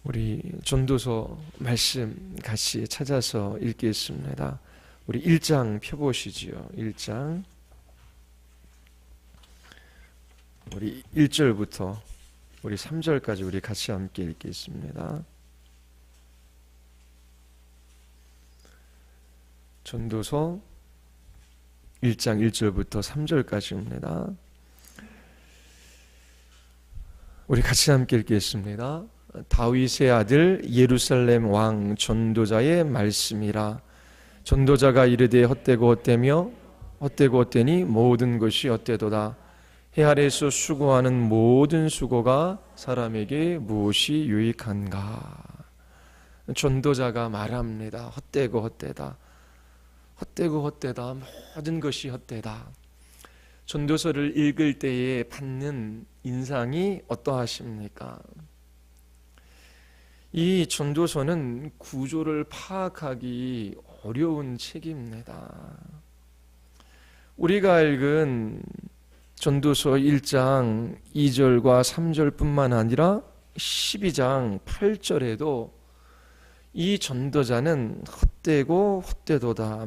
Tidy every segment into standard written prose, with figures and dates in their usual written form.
우리 전도서 말씀 같이 찾아서 읽겠습니다. 우리 1장 펴보시지요. 1장 우리 1절부터 우리 3절까지 우리 같이 함께 읽겠습니다. 전도서 1장 1절부터 3절까지입니다. 우리 같이 함께 읽겠습니다. 다윗의 아들 예루살렘 왕 전도자의 말씀이라. 전도자가 이르되 헛되고 헛되며 헛되고 헛되니 모든 것이 헛되도다. 해 아래에서 수고하는 모든 수고가 사람에게 무엇이 유익한가. 전도자가 말합니다. 헛되고 헛되다. 헛되고 헛되다. 모든 것이 헛되다. 전도서를 읽을 때에 받는 인상이 어떠하십니까? 이 전도서는 구조를 파악하기 어려운 책입니다. 우리가 읽은 전도서 1장 2절과 3절뿐만 아니라 12장 8절에도 이 전도자는 헛되고 헛되도다.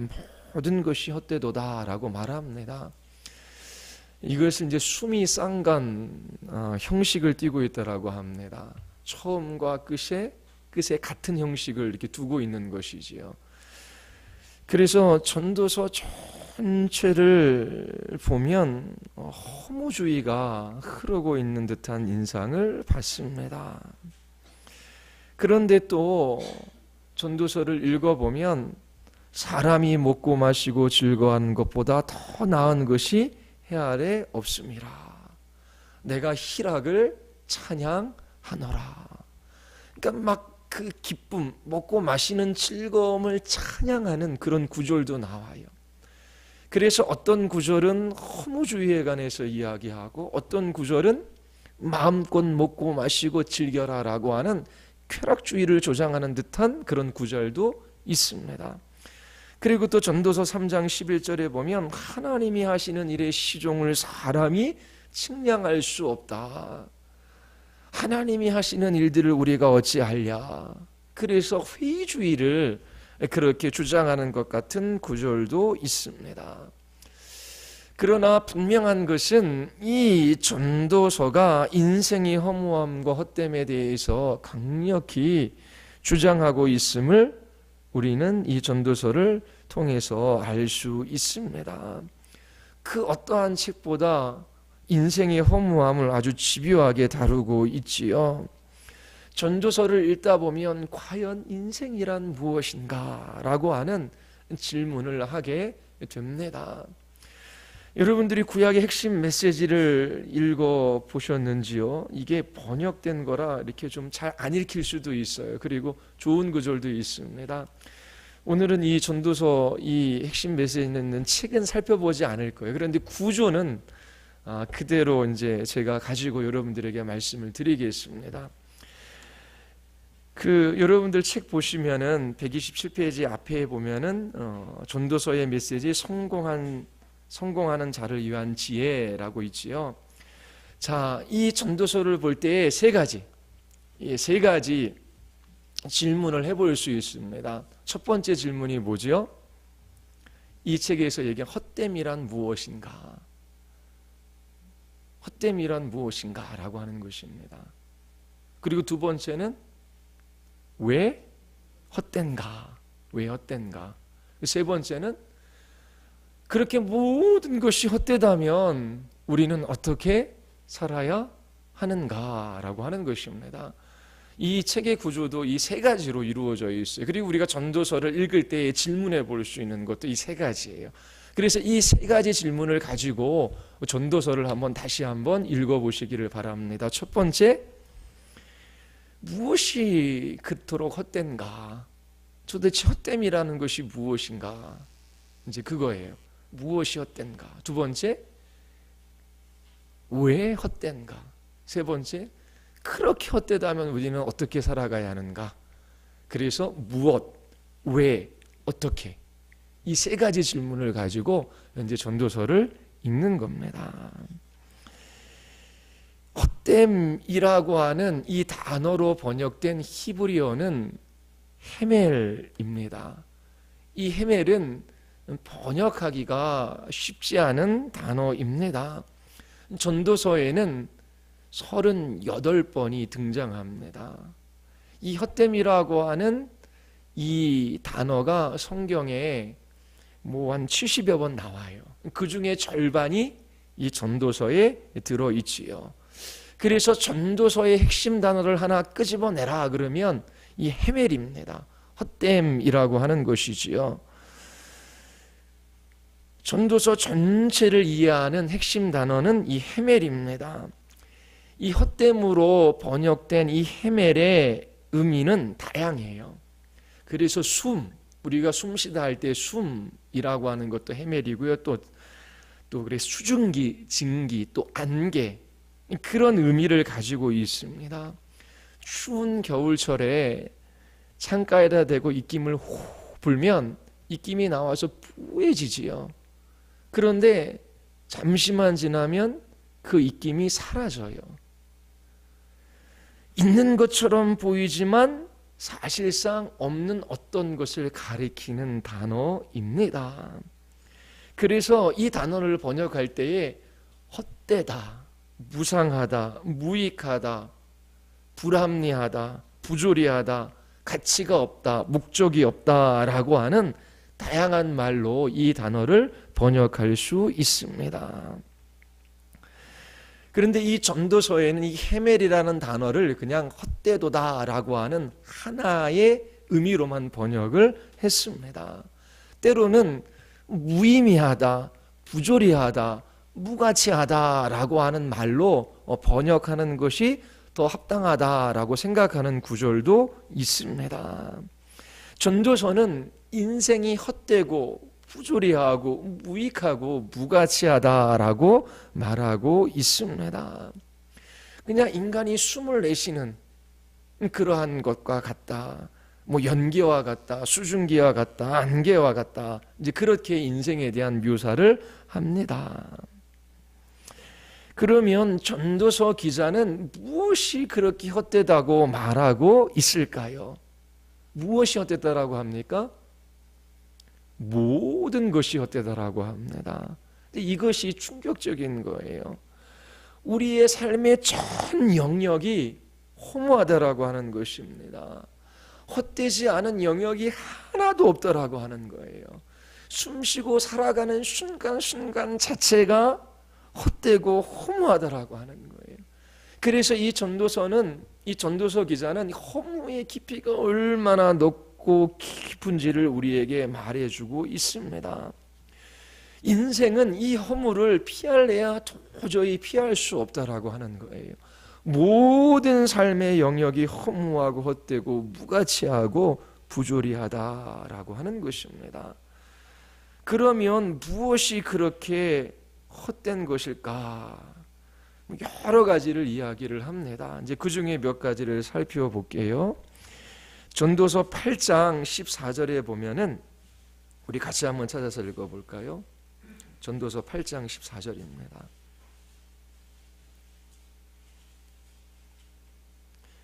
모든 것이 헛되도다 라고 말합니다. 이것을 이제 숨이 쌍간 형식을 띠고 있다라고 합니다. 처음과 끝에 같은 형식을 이렇게 두고 있는 것이지요. 그래서 전도서 전체를 보면 허무주의가 흐르고 있는 듯한 인상을 받습니다. 그런데 또 전도서를 읽어보면 사람이 먹고 마시고 즐거워하는 것보다 더 나은 것이 해 아래 없음이라. 내가 희락을 찬양하노라. 그러니까 막 그 기쁨, 먹고 마시는 즐거움을 찬양하는 그런 구절도 나와요. 그래서 어떤 구절은 허무주의에 관해서 이야기하고 어떤 구절은 마음껏 먹고 마시고 즐겨라라고 하는 쾌락주의를 조장하는 듯한 그런 구절도 있습니다. 그리고 또 전도서 3장 11절에 보면 하나님이 하시는 일의 시종을 사람이 측량할 수 없다. 하나님이 하시는 일들을 우리가 어찌하랴. 그래서 회의주의를 그렇게 주장하는 것 같은 구절도 있습니다. 그러나 분명한 것은 이 전도서가 인생의 허무함과 헛됨에 대해서 강력히 주장하고 있음을 우리는 이 전도서를 통해서 알 수 있습니다. 그 어떠한 책보다 인생의 허무함을 아주 집요하게 다루고 있지요. 전도서를 읽다 보면 과연 인생이란 무엇인가? 라고 하는 질문을 하게 됩니다. 여러분들이 구약의 핵심 메시지를 읽어보셨는지요? 이게 번역된 거라 이렇게 좀 잘 안 읽힐 수도 있어요. 그리고 좋은 구절도 있습니다. 오늘은 이 전도서 이 핵심 메시지 있는 책은 살펴보지 않을 거예요. 그런데 구조는 그대로 이제 제가 가지고 여러분들에게 말씀을 드리겠습니다. 여러분들 책 보시면은 127페이지 앞에 보면은 전도서의 메시지 성공하는 자를 위한 지혜라고 있지요. 자, 이 전도서를 볼 때 세 가지 질문을 해볼 수 있습니다. 첫 번째 질문이 뭐죠? 이 책에서 얘기한 헛됨이란 무엇인가? 헛됨이란 무엇인가? 라고 하는 것입니다. 그리고 두 번째는 왜 헛된가? 왜 헛된가? 세 번째는 그렇게 모든 것이 헛되다면 우리는 어떻게 살아야 하는가? 라고 하는 것입니다. 이 책의 구조도 이 세 가지로 이루어져 있어요. 그리고 우리가 전도서를 읽을 때 질문해 볼 수 있는 것도 이 세 가지예요. 그래서 이 세 가지 질문을 가지고 전도서를 다시 한번 읽어보시기를 바랍니다. 첫 번째, 무엇이 그토록 헛된가? 도대체 헛됨이라는 것이 무엇인가? 이제 그거예요. 무엇이 헛된가? 두 번째, 왜 헛된가? 세 번째, 그렇게 헛되다면 우리는 어떻게 살아가야 하는가? 그래서 무엇, 왜, 어떻게 이 세 가지 질문을 가지고 현재 전도서를 읽는 겁니다. 헛됨이라고 하는 이 단어로 번역된 히브리어는 헤멜입니다. 이 헤멜은 번역하기가 쉽지 않은 단어입니다. 전도서에는 38번이 등장합니다. 이 헛됨이라고 하는 이 단어가 성경에 한 70여 번 나와요. 그 중에 절반이 이 전도서에 들어있지요. 그래서 전도서의 핵심 단어를 하나 끄집어내라 그러면 이 헤멜입니다. 헛됨이라고 하는 것이지요. 전도서 전체를 이해하는 핵심 단어는 이 헤멜입니다. 이 헛됨으로 번역된 이 헤멜의 의미는 다양해요. 그래서 우리가 숨쉬다 할 때 숨이라고 하는 것도 헤멜이고요. 또 그래 수증기, 증기, 또 안개, 그런 의미를 가지고 있습니다. 추운 겨울철에 창가에다 대고 입김을 호 불면 입김이 나와서 뿌얘지지요. 그런데 잠시만 지나면 그 입김이 사라져요. 있는 것처럼 보이지만 사실상 없는 어떤 것을 가리키는 단어입니다. 그래서 이 단어를 번역할 때에 헛되다, 무상하다, 무익하다, 불합리하다, 부조리하다, 가치가 없다, 목적이 없다라고 하는 다양한 말로 이 단어를 번역할 수 있습니다. 그런데 이 전도서에는 이 헤멜이라는 단어를 그냥 헛되도다라고 하는 하나의 의미로만 번역을 했습니다. 때로는 무의미하다, 부조리하다, 무가치하다라고 하는 말로 번역하는 것이 더 합당하다라고 생각하는 구절도 있습니다. 전도서는 인생이 헛되고 부조리하고 무익하고 무가치하다라고 말하고 있습니다. 그냥 인간이 숨을 내쉬는 그러한 것과 같다. 연기와 같다, 수증기와 같다, 안개와 같다. 이제 그렇게 인생에 대한 묘사를 합니다. 그러면 전도서 기자는 무엇이 그렇게 헛되다고 말하고 있을까요? 무엇이 헛되다라고 합니까? 모든 것이 헛되다라고 합니다. 이것이 충격적인 거예요. 우리의 삶의 전 영역이 허무하다라고 하는 것입니다. 헛되지 않은 영역이 하나도 없다라고 하는 거예요. 숨쉬고 살아가는 순간순간 자체가 헛되고 허무하다라고 하는 거예요. 그래서 이 전도서 기자는 허무의 깊이가 얼마나 높고 깊은지를 우리에게 말해주고 있습니다. 인생은 이 허무를 피할래야 도저히 피할 수 없다라고 하는 거예요. 모든 삶의 영역이 허무하고 헛되고 무가치하고 부조리하다라고 하는 것입니다. 그러면 무엇이 그렇게 헛된 것일까? 여러 가지를 이야기를 합니다. 이제 그 중에 몇 가지를 살펴볼게요. 전도서 8장 14절에 보면은 우리 같이 한번 찾아서 읽어볼까요? 전도서 8장 14절입니다.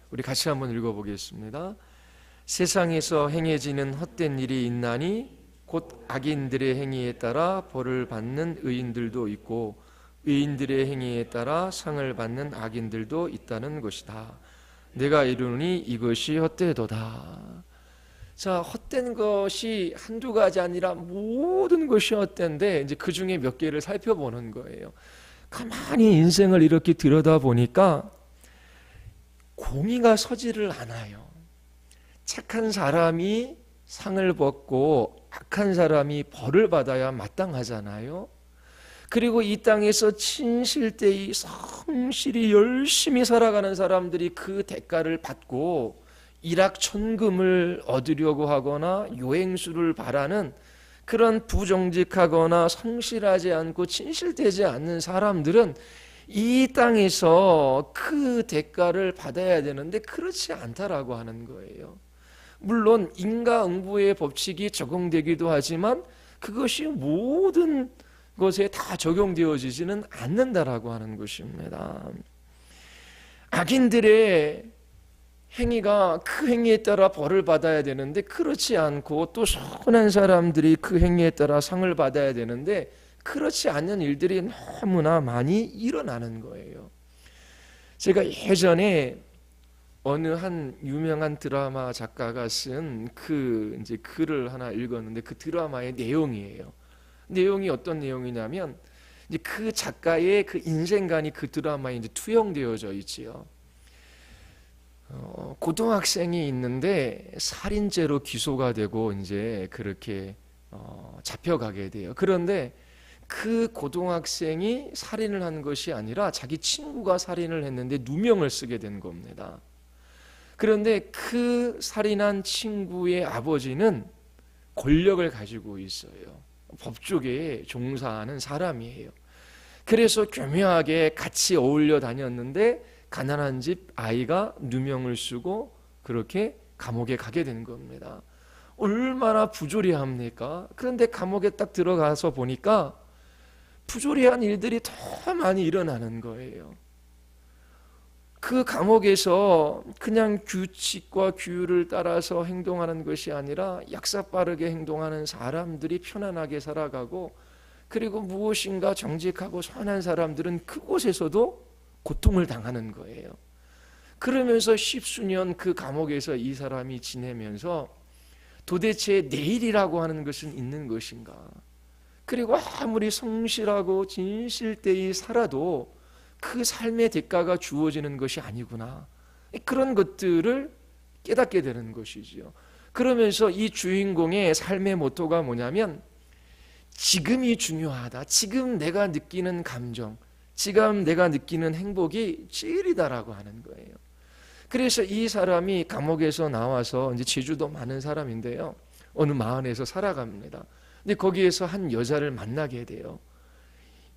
우리 같이 한번 읽어보겠습니다. 세상에서 행해지는 헛된 일이 있나니 곧 악인들의 행위에 따라 벌을 받는 의인들도 있고 의인들의 행위에 따라 상을 받는 악인들도 있다는 것이다. 내가 이르노니 이것이 헛되도다. 자, 헛된 것이 한두 가지 아니라 모든 것이 헛된데 이제 그 중에 몇 개를 살펴보는 거예요. 가만히 인생을 이렇게 들여다보니까 공의가 서지를 않아요. 착한 사람이 상을 받고 악한 사람이 벌을 받아야 마땅하잖아요. 그리고 이 땅에서 진실되이 성실히 열심히 살아가는 사람들이 그 대가를 받고 일확천금을 얻으려고 하거나 요행수를 바라는 그런 부정직하거나 성실하지 않고 진실되지 않는 사람들은 이 땅에서 그 대가를 받아야 되는데 그렇지 않다라고 하는 거예요. 물론 인과응보의 법칙이 적용되기도 하지만 그것이 모든 것에 다 적용되어지지는 않는다라고 하는 것입니다. 악인들의 행위가 그 행위에 따라 벌을 받아야 되는데 그렇지 않고, 또 선한 사람들이 그 행위에 따라 상을 받아야 되는데 그렇지 않는 일들이 너무나 많이 일어나는 거예요. 제가 예전에 어느 한 유명한 드라마 작가가 쓴 이제 글을 하나 읽었는데, 그 드라마의 내용이에요. 내용이 어떤 내용이냐면, 이제 그 작가의 그 인생관이 그 드라마에 이제 투영되어져 있지요. 고등학생이 있는데 살인죄로 기소가 되고 이제 그렇게 잡혀가게 돼요. 그런데 그 고등학생이 살인을 한 것이 아니라 자기 친구가 살인을 했는데 누명을 쓰게 된 겁니다. 그런데 그 살인한 친구의 아버지는 권력을 가지고 있어요. 법조계에 종사하는 사람이에요. 그래서 교묘하게 같이 어울려 다녔는데 가난한 집 아이가 누명을 쓰고 그렇게 감옥에 가게 된 겁니다. 얼마나 부조리합니까? 그런데 감옥에 딱 들어가서 보니까 부조리한 일들이 더 많이 일어나는 거예요. 그 감옥에서 그냥 규칙과 규율을 따라서 행동하는 것이 아니라 약사빠르게 행동하는 사람들이 편안하게 살아가고, 그리고 무엇인가 정직하고 선한 사람들은 그곳에서도 고통을 당하는 거예요. 그러면서 십수년 그 감옥에서 이 사람이 지내면서 도대체 내일이라고 하는 것은 있는 것인가? 그리고 아무리 성실하고 진실되이 살아도 그 삶의 대가가 주어지는 것이 아니구나. 그런 것들을 깨닫게 되는 것이지요. 그러면서 이 주인공의 삶의 모토가 뭐냐면, 지금이 중요하다. 지금 내가 느끼는 감정, 지금 내가 느끼는 행복이 제일이다라고 하는 거예요. 그래서 이 사람이 감옥에서 나와서, 이제 제주도 많은 사람인데요, 어느 마을에서 살아갑니다. 근데 거기에서 한 여자를 만나게 돼요.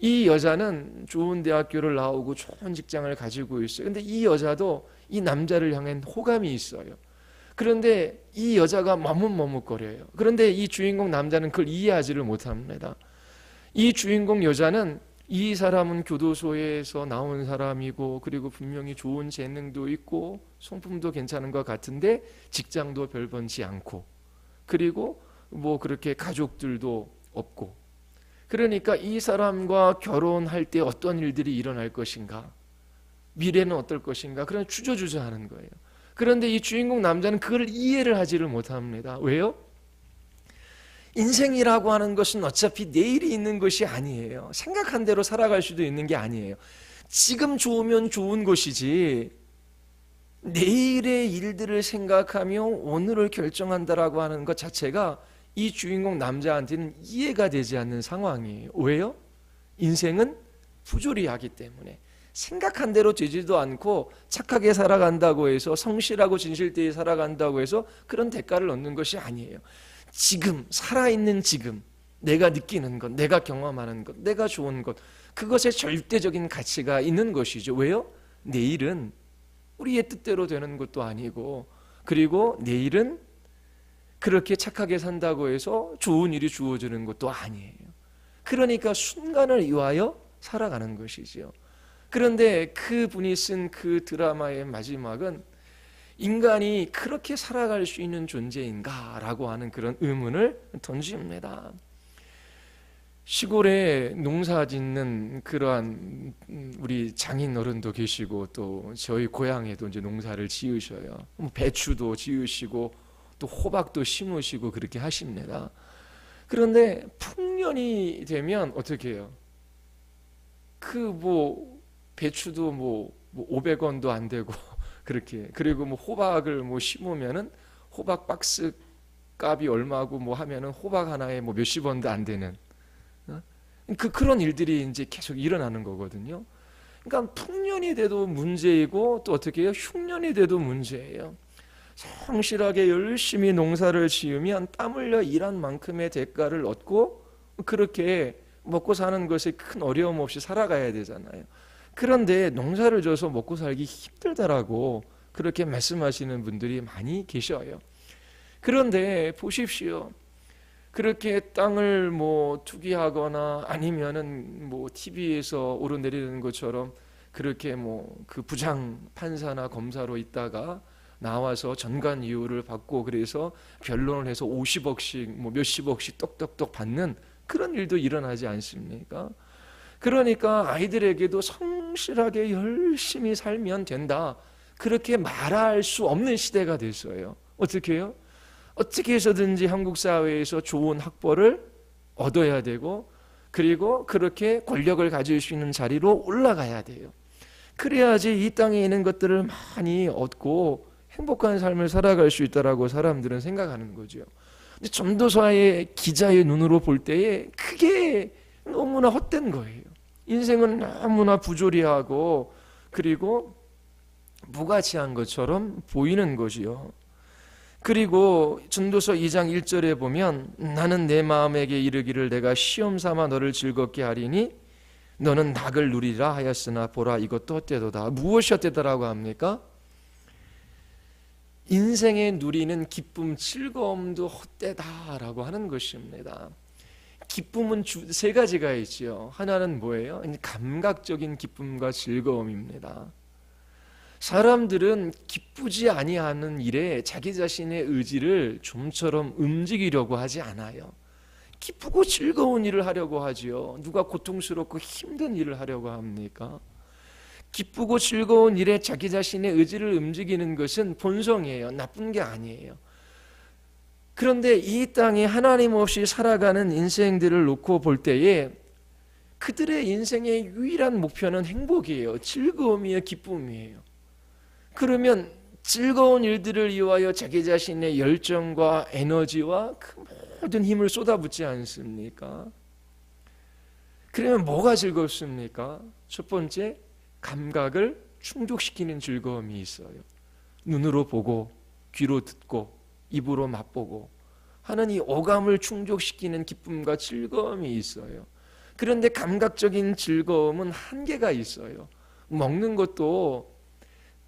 이 여자는 좋은 대학교를 나오고 좋은 직장을 가지고 있어요. 근데 이 여자도 이 남자를 향한 호감이 있어요. 그런데 이 여자가 머뭇머뭇거려요. 그런데 이 주인공 남자는 그걸 이해하지를 못합니다. 이 주인공 여자는, 이 사람은 교도소에서 나온 사람이고, 그리고 분명히 좋은 재능도 있고 성품도 괜찮은 것 같은데 직장도 별 번지 않고, 그리고 뭐 그렇게 가족들도 없고, 그러니까 이 사람과 결혼할 때 어떤 일들이 일어날 것인가, 미래는 어떨 것인가, 그런 주저주저하는 거예요. 그런데 이 주인공 남자는 그걸 이해를 하지를 못합니다. 왜요? 인생이라고 하는 것은 어차피 내일이 있는 것이 아니에요. 생각한 대로 살아갈 수도 있는 게 아니에요. 지금 좋으면 좋은 것이지, 내일의 일들을 생각하며 오늘을 결정한다라고 하는 것 자체가 이 주인공 남자한테는 이해가 되지 않는 상황이에요. 왜요? 인생은 부조리하기 때문에. 생각한 대로 되지도 않고, 착하게 살아간다고 해서, 성실하고 진실되이 살아간다고 해서 그런 대가를 얻는 것이 아니에요. 지금, 살아있는 지금, 내가 느끼는 것, 내가 경험하는 것, 내가 좋은 것, 그것에 절대적인 가치가 있는 것이죠. 왜요? 내일은 우리의 뜻대로 되는 것도 아니고, 그리고 내일은 그렇게 착하게 산다고 해서 좋은 일이 주어지는 것도 아니에요. 그러니까 순간을 위하여 살아가는 것이죠. 그런데 그분이 쓴 그 드라마의 마지막은, 인간이 그렇게 살아갈 수 있는 존재인가? 라고 하는 그런 의문을 던집니다. 시골에 농사 짓는 그러한 우리 장인 어른도 계시고, 또 저희 고향에도 이제 농사를 지으셔요. 배추도 지으시고 또 호박도 심으시고 그렇게 하십니다. 그런데 풍년이 되면 어떻게 해요? 배추도 500원도 안 되고 그렇게, 그리고 호박을 심으면은 호박 박스 값이 얼마고 하면은 호박 하나에 몇십 원도 안 되는, 그런 일들이 이제 계속 일어나는 거거든요. 그러니까 풍년이 돼도 문제이고, 또 어떻게 해요? 흉년이 돼도 문제예요. 성실하게 열심히 농사를 지으면 땀 흘려 일한 만큼의 대가를 얻고, 그렇게 먹고 사는 것에 큰 어려움 없이 살아가야 되잖아요. 그런데 농사를 져서 먹고 살기 힘들다라고 그렇게 말씀하시는 분들이 많이 계셔요. 그런데 보십시오. 그렇게 땅을 투기하거나 아니면은 TV에서 오르내리는 것처럼 그렇게 뭐 그 부장 판사나 검사로 있다가 나와서 전관 이유를 받고 그래서 변론을 해서 50억씩 뭐 몇십억씩 똑똑똑 받는 그런 일도 일어나지 않습니까? 그러니까 아이들에게도 성실하게 열심히 살면 된다, 그렇게 말할 수 없는 시대가 됐어요. 어떻게 해요? 어떻게 해서든지 한국 사회에서 좋은 학벌을 얻어야 되고, 그리고 그렇게 권력을 가질 수 있는 자리로 올라가야 돼요. 그래야지 이 땅에 있는 것들을 많이 얻고 행복한 삶을 살아갈 수 있다라고 사람들은 생각하는 거죠. 근데 전도서의 기자의 눈으로 볼 때에 그게 너무나 헛된 거예요. 인생은 너무나 부조리하고 그리고 무가치한 것처럼 보이는 것이요. 그리고 전도서 2장 1절에 보면 나는 내 마음에게 이르기를 내가 시험 삼아 너를 즐겁게 하리니 너는 낙을 누리라 하였으나 보라 이것도 헛되도다. 무엇이 헛되다라고 합니까? 인생에 누리는 기쁨, 즐거움도 헛되다라고 하는 것입니다. 기쁨은 세 가지가 있지요. 하나는 뭐예요? 감각적인 기쁨과 즐거움입니다. 사람들은 기쁘지 아니하는 일에 자기 자신의 의지를 좀처럼 움직이려고 하지 않아요. 기쁘고 즐거운 일을 하려고 하지요. 누가 고통스럽고 힘든 일을 하려고 합니까? 기쁘고 즐거운 일에 자기 자신의 의지를 움직이는 것은 본성이에요. 나쁜 게 아니에요. 그런데 이 땅에 하나님 없이 살아가는 인생들을 놓고 볼 때에 그들의 인생의 유일한 목표는 행복이에요. 즐거움이에요. 기쁨이에요. 그러면 즐거운 일들을 위하여 자기 자신의 열정과 에너지와 그 모든 힘을 쏟아붓지 않습니까? 그러면 뭐가 즐겁습니까? 첫 번째, 감각을 충족시키는 즐거움이 있어요. 눈으로 보고 귀로 듣고 입으로 맛보고 하는 이 오감을 충족시키는 기쁨과 즐거움이 있어요. 그런데 감각적인 즐거움은 한계가 있어요. 먹는 것도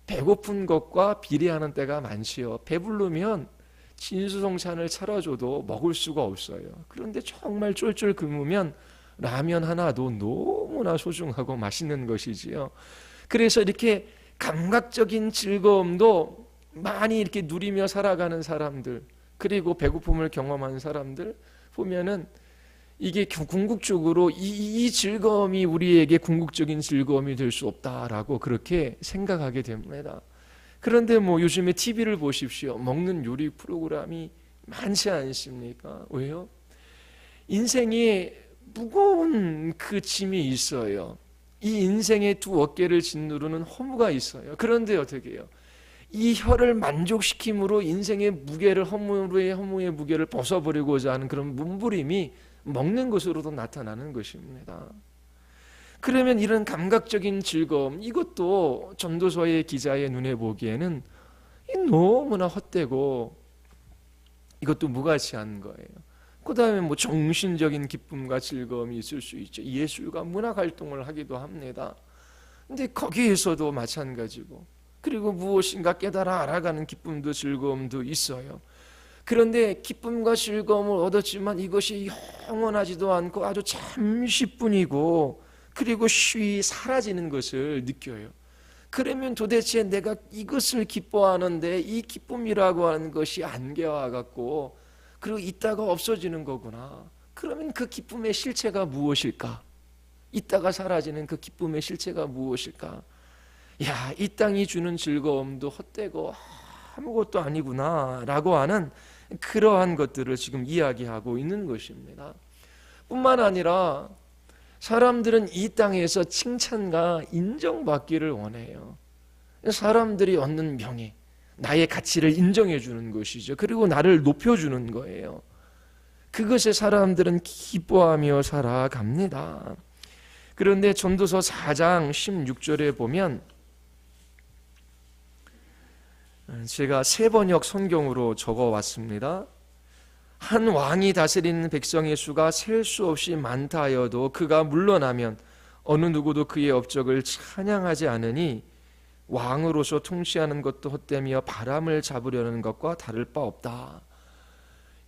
배고픈 것과 비례하는 때가 많지요. 배부르면 진수성찬을 차려줘도 먹을 수가 없어요. 그런데 정말 쫄쫄 굶으면 라면 하나도 너무나 소중하고 맛있는 것이지요. 그래서 이렇게 감각적인 즐거움도 많이 이렇게 누리며 살아가는 사람들, 그리고 배고픔을 경험한 사람들 보면은 이게 궁극적으로 이 즐거움이 우리에게 궁극적인 즐거움이 될 수 없다라고 그렇게 생각하게 됩니다. 그런데 뭐 요즘에 TV를 보십시오. 먹는 요리 프로그램이 많지 않습니까? 왜요? 인생에 무거운 그 짐이 있어요. 이 인생의 두 어깨를 짓누르는 허무가 있어요. 그런데 어떻게 해요? 이 혀를 만족시킴으로 인생의 무게를, 허무의 무게를 벗어버리고자 하는 그런 몸부림이 먹는 것으로도 나타나는 것입니다. 그러면 이런 감각적인 즐거움, 이것도 전도서의 기자의 눈에 보기에는 너무나 헛되고 이것도 무가치한 거예요. 그 다음에 뭐 정신적인 기쁨과 즐거움이 있을 수 있죠. 예술가 문학 활동을 하기도 합니다. 근데 거기에서도 마찬가지고, 그리고 무엇인가 깨달아 알아가는 기쁨도 즐거움도 있어요. 그런데 기쁨과 즐거움을 얻었지만 이것이 영원하지도 않고 아주 잠시뿐이고 그리고 쉬이 사라지는 것을 느껴요. 그러면 도대체 내가 이것을 기뻐하는데 이 기쁨이라고 하는 것이 안개와 같고 그리고 있다가 없어지는 거구나. 그러면 그 기쁨의 실체가 무엇일까? 있다가 사라지는 그 기쁨의 실체가 무엇일까? 야, 이 땅이 주는 즐거움도 헛되고 아무것도 아니구나 라고 하는 그러한 것들을 지금 이야기하고 있는 것입니다. 뿐만 아니라 사람들은 이 땅에서 칭찬과 인정받기를 원해요. 사람들이 얻는 명예, 나의 가치를 인정해 주는 것이죠. 그리고 나를 높여주는 거예요. 그것에 사람들은 기뻐하며 살아갑니다. 그런데 전도서 4장 16절에 보면, 제가 세번역 성경으로 적어왔습니다. 한 왕이 다스리는 백성의 수가 셀 수 없이 많다 하여도 그가 물러나면 어느 누구도 그의 업적을 찬양하지 않으니 왕으로서 통치하는 것도 헛되며 바람을 잡으려는 것과 다를 바 없다.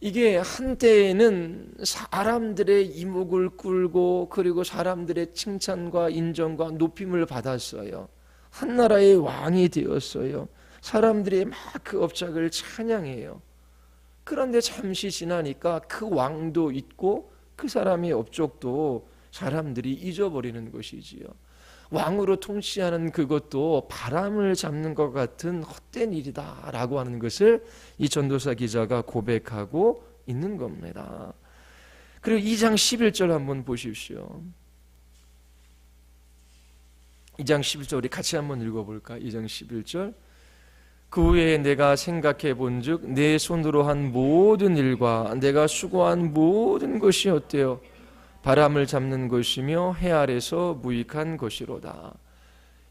이게 한때에는 사람들의 이목을 끌고 그리고 사람들의 칭찬과 인정과 높임을 받았어요. 한 나라의 왕이 되었어요. 사람들이 막 그 업적을 찬양해요. 그런데 잠시 지나니까 그 왕도 잊고 그 사람의 업적도 사람들이 잊어버리는 것이지요. 왕으로 통치하는 그것도 바람을 잡는 것 같은 헛된 일이다라고 하는 것을 이 전도서 기자가 고백하고 있는 겁니다. 그리고 2장 11절 한번 보십시오. 2장 11절 우리 같이 한번 읽어볼까? 2장 11절. 그 후에 내가 생각해 본즉 내 손으로 한 모든 일과 내가 수고한 모든 것이 어때요? 바람을 잡는 것이며 해 아래서 무익한 것이로다.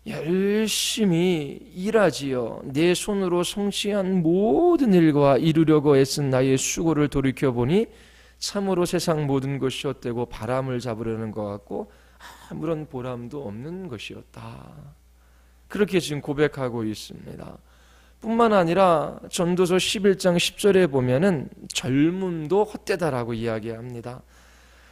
열심히 일하지요. 내 손으로 성취한 모든 일과 이루려고 애쓴 나의 수고를 돌이켜보니 참으로 세상 모든 것이 헛되고 바람을 잡으려는 것 같고 아무런 보람도 없는 것이었다. 그렇게 지금 고백하고 있습니다. 뿐만 아니라 전도서 11장 10절에 보면은 젊음도 헛되다라고 이야기합니다.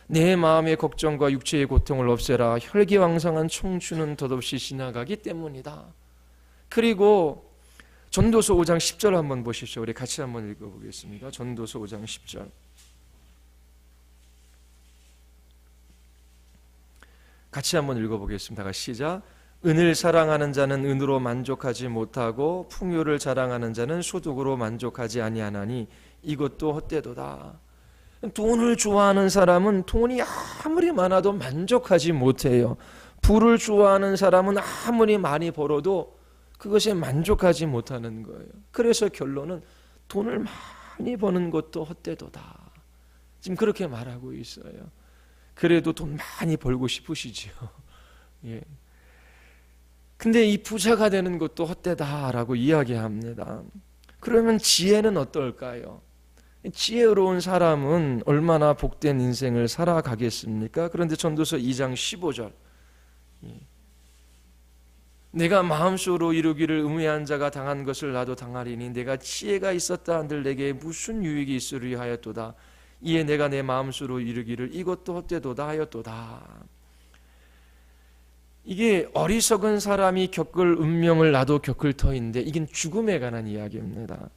내 마음의 걱정과 육체의 고통을 없애라. 혈기왕성한 청춘은 덧없이 지나가기 때문이다. 그리고 전도서 5장 10절 한번 보십시오. 우리 같이 한번 읽어보겠습니다. 전도서 5장 10절. 같이 한번 읽어보겠습니다. 시작. 은을 사랑하는 자는 은으로 만족하지 못하고 풍요를 자랑하는 자는 소득으로 만족하지 아니하나니 이것도 헛되도다. 돈을 좋아하는 사람은 돈이 아무리 많아도 만족하지 못해요. 부를 좋아하는 사람은 아무리 많이 벌어도 그것에 만족하지 못하는 거예요. 그래서 결론은 돈을 많이 버는 것도 헛되도다. 지금 그렇게 말하고 있어요. 그래도 돈 많이 벌고 싶으시지요. 예. 근데 이 부자가 되는 것도 헛되다라고 이야기합니다. 그러면 지혜는 어떨까요? 지혜로운 사람은 얼마나 복된 인생을 살아가겠습니까? 그런데 전도서 2장 15절. 내가 마음속으로 이루기를 의무한 자가 당한 것을 나도 당하리니 내가 지혜가 있었다 한들 내게 무슨 유익이 있으리 하였도다. 이에 내가 내 마음속으로 이루기를 이것도 헛되도다 하였도다. 이게 어리석은 사람이 겪을 운명을 나도 겪을 터인데 이건 죽음에 관한 이야기입니다.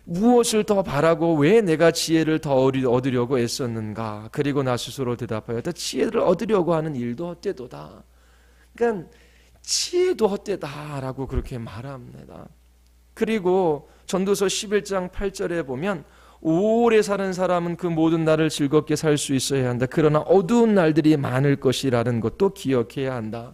무엇을 더 바라고 왜 내가 지혜를 더 얻으려고 애썼는가? 그리고 나 스스로 대답하였다. 지혜를 얻으려고 하는 일도 헛되도다. 그러니까 지혜도 헛되다라고 그렇게 말합니다. 그리고 전도서 11장 8절에 보면 오래 사는 사람은 그 모든 날을 즐겁게 살 수 있어야 한다. 그러나 어두운 날들이 많을 것이라는 것도 기억해야 한다.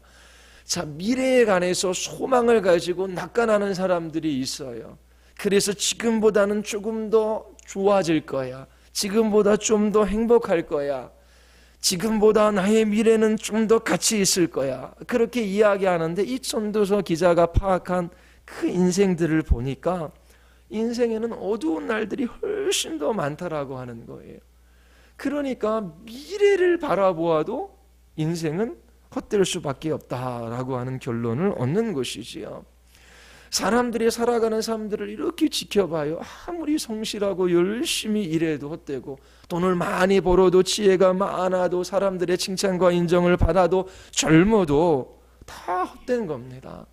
자, 미래에 관해서 소망을 가지고 낙관하는 사람들이 있어요. 그래서 지금보다는 조금 더 좋아질 거야. 지금보다 좀 더 행복할 거야. 지금보다 나의 미래는 좀 더 가치 있을 거야. 그렇게 이야기하는데 이 전도서 기자가 파악한 그 인생들을 보니까 인생에는 어두운 날들이 훨씬 더 많다라고 하는 거예요. 그러니까 미래를 바라보아도 인생은 헛될 수밖에 없다라고 하는 결론을 얻는 것이지요. 사람들이 살아가는 삶들을 이렇게 지켜봐요. 아무리 성실하고 열심히 일해도 헛되고 돈을 많이 벌어도 지혜가 많아도 사람들의 칭찬과 인정을 받아도 젊어도 다 헛된 겁니다.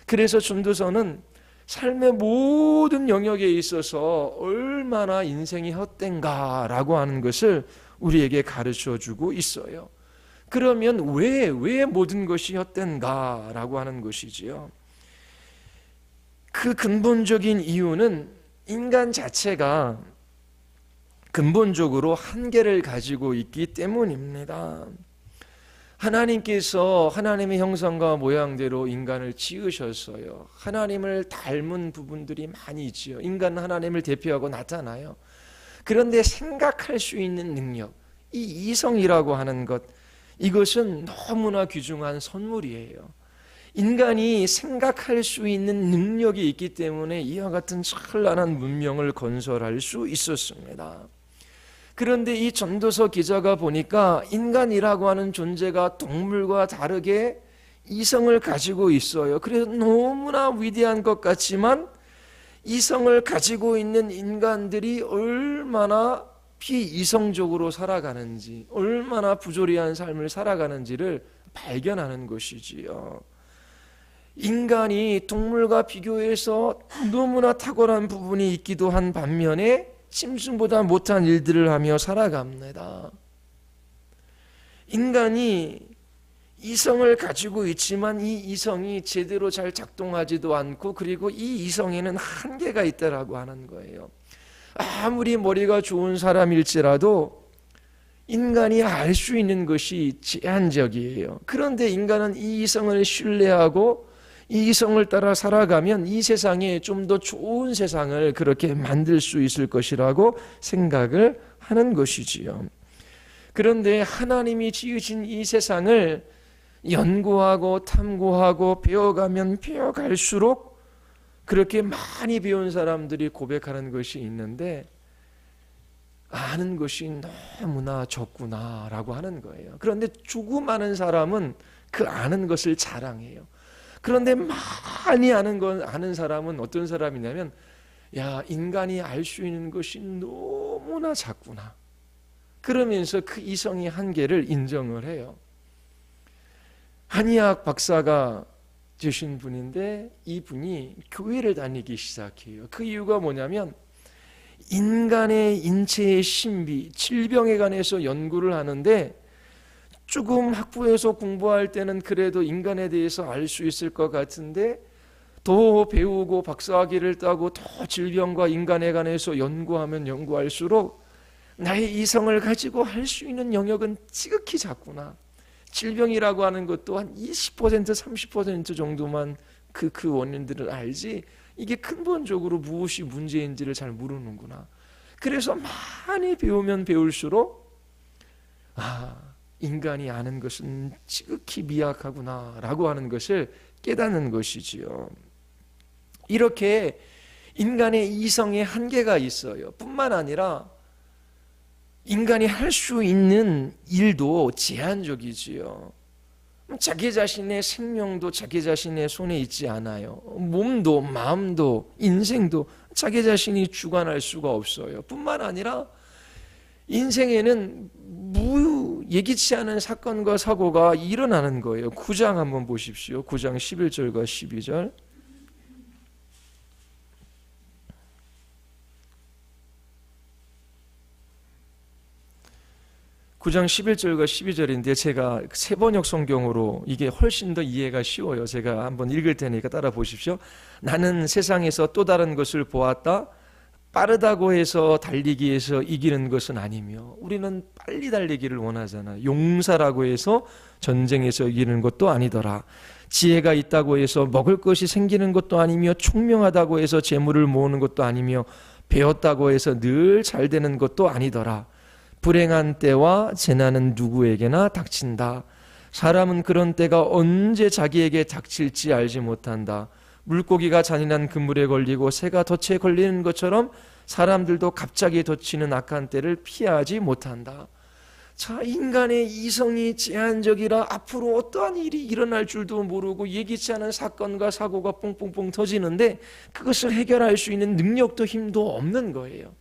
그래서 전도서는 삶의 모든 영역에 있어서 얼마나 인생이 헛된가라고 하는 것을 우리에게 가르쳐주고 있어요. 그러면 왜 모든 것이 헛된가라고 하는 것이지요. 그 근본적인 이유는 인간 자체가 근본적으로 한계를 가지고 있기 때문입니다. 하나님께서 하나님의 형상과 모양대로 인간을 지으셨어요. 하나님을 닮은 부분들이 많이 있지요. 인간은 하나님을 대표하고 나타나요. 그런데 생각할 수 있는 능력, 이 이성이라고 하는 것, 이것은 너무나 귀중한 선물이에요. 인간이 생각할 수 있는 능력이 있기 때문에 이와 같은 찬란한 문명을 건설할 수 있었습니다. 그런데 이 전도서 기자가 보니까 인간이라고 하는 존재가 동물과 다르게 이성을 가지고 있어요. 그래서 너무나 위대한 것 같지만 이성을 가지고 있는 인간들이 얼마나 비이성적으로 살아가는지, 얼마나 부조리한 삶을 살아가는지를 발견하는 것이지요. 인간이 동물과 비교해서 너무나 탁월한 부분이 있기도 한 반면에 짐승보다 못한 일들을 하며 살아갑니다. 인간이 이성을 가지고 있지만 이 이성이 제대로 잘 작동하지도 않고, 그리고 이 이성에는 한계가 있다라고 하는 거예요. 아무리 머리가 좋은 사람일지라도 인간이 알 수 있는 것이 제한적이에요. 그런데 인간은 이 이성을 신뢰하고 이 이성을 따라 살아가면 이 세상에 좀 더 좋은 세상을 그렇게 만들 수 있을 것이라고 생각을 하는 것이지요. 그런데 하나님이 지으신 이 세상을 연구하고 탐구하고 배워가면 배워갈수록 그렇게 많이 배운 사람들이 고백하는 것이 있는데, 아는 것이 너무나 적구나라고 하는 거예요. 그런데 조그마한 사람은 그 아는 것을 자랑해요. 그런데 많이 아는 사람은 어떤 사람이냐면, 야, 인간이 알 수 있는 것이 너무나 작구나, 그러면서 그 이성의 한계를 인정을 해요. 한의학 박사가 되신 분인데, 이분이 교회를 다니기 시작해요. 그 이유가 뭐냐면, 인간의 인체의 신비, 질병에 관해서 연구를 하는데, 조금 학부에서 공부할 때는 그래도 인간에 대해서 알 수 있을 것 같은데, 더 배우고 박사학위를 따고 더 질병과 인간에 관해서 연구하면 연구할수록 나의 이성을 가지고 할 수 있는 영역은 지극히 작구나. 질병이라고 하는 것도 한 20%, 30% 정도만 그 원인들을 알지, 이게 근본적으로 무엇이 문제인지를 잘 모르는구나. 그래서 많이 배우면 배울수록 인간이 아는 것은 지극히 미약하구나 라고 하는 것을 깨닫는 것이지요. 이렇게 인간의 이성에 한계가 있어요. 뿐만 아니라 인간이 할 수 있는 일도 제한적이지요. 자기 자신의 생명도 자기 자신의 손에 있지 않아요. 몸도 마음도 인생도 자기 자신이 주관할 수가 없어요. 뿐만 아니라 인생에는 예기치 않은 사건과 사고가 일어나는 거예요. 9장 한번 보십시오. 9장 11절과 12절. 9장 11절과 12절인데 제가 세번역 성경으로 이게 훨씬 더 이해가 쉬워요. 제가 한번 읽을 테니까 따라 보십시오. 나는 세상에서 또 다른 것을 보았다. 빠르다고 해서 달리기 위해서 이기는 것은 아니며, 우리는 빨리 달리기를 원하잖아요. 용사라고 해서 전쟁에서 이기는 것도 아니더라. 지혜가 있다고 해서 먹을 것이 생기는 것도 아니며, 총명하다고 해서 재물을 모으는 것도 아니며, 배웠다고 해서 늘 잘 되는 것도 아니더라. 불행한 때와 재난은 누구에게나 닥친다. 사람은 그런 때가 언제 자기에게 닥칠지 알지 못한다. 물고기가 잔인한 그물에 걸리고 새가 덫에 걸리는 것처럼 사람들도 갑자기 덮치는 악한 때를 피하지 못한다. 자, 인간의 이성이 제한적이라 앞으로 어떠한 일이 일어날 줄도 모르고 예기치 않은 사건과 사고가 뽕뽕뽕 터지는데 그것을 해결할 수 있는 능력도 힘도 없는 거예요.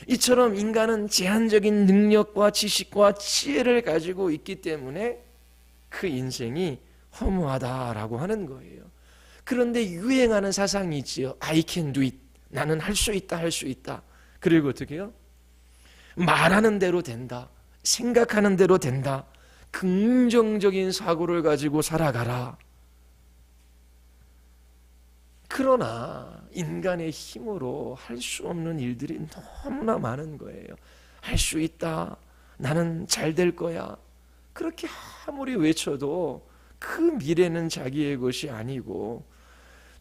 이처럼 인간은 제한적인 능력과 지식과 지혜를 가지고 있기 때문에 그 인생이 허무하다라고 하는 거예요. 그런데 유행하는 사상이 있지요. I can do it. 나는 할 수 있다, 할 수 있다. 그리고 어떻게 해요? 말하는 대로 된다. 생각하는 대로 된다. 긍정적인 사고를 가지고 살아가라. 그러나 인간의 힘으로 할 수 없는 일들이 너무나 많은 거예요. 할 수 있다. 나는 잘 될 거야. 그렇게 아무리 외쳐도 그 미래는 자기의 것이 아니고,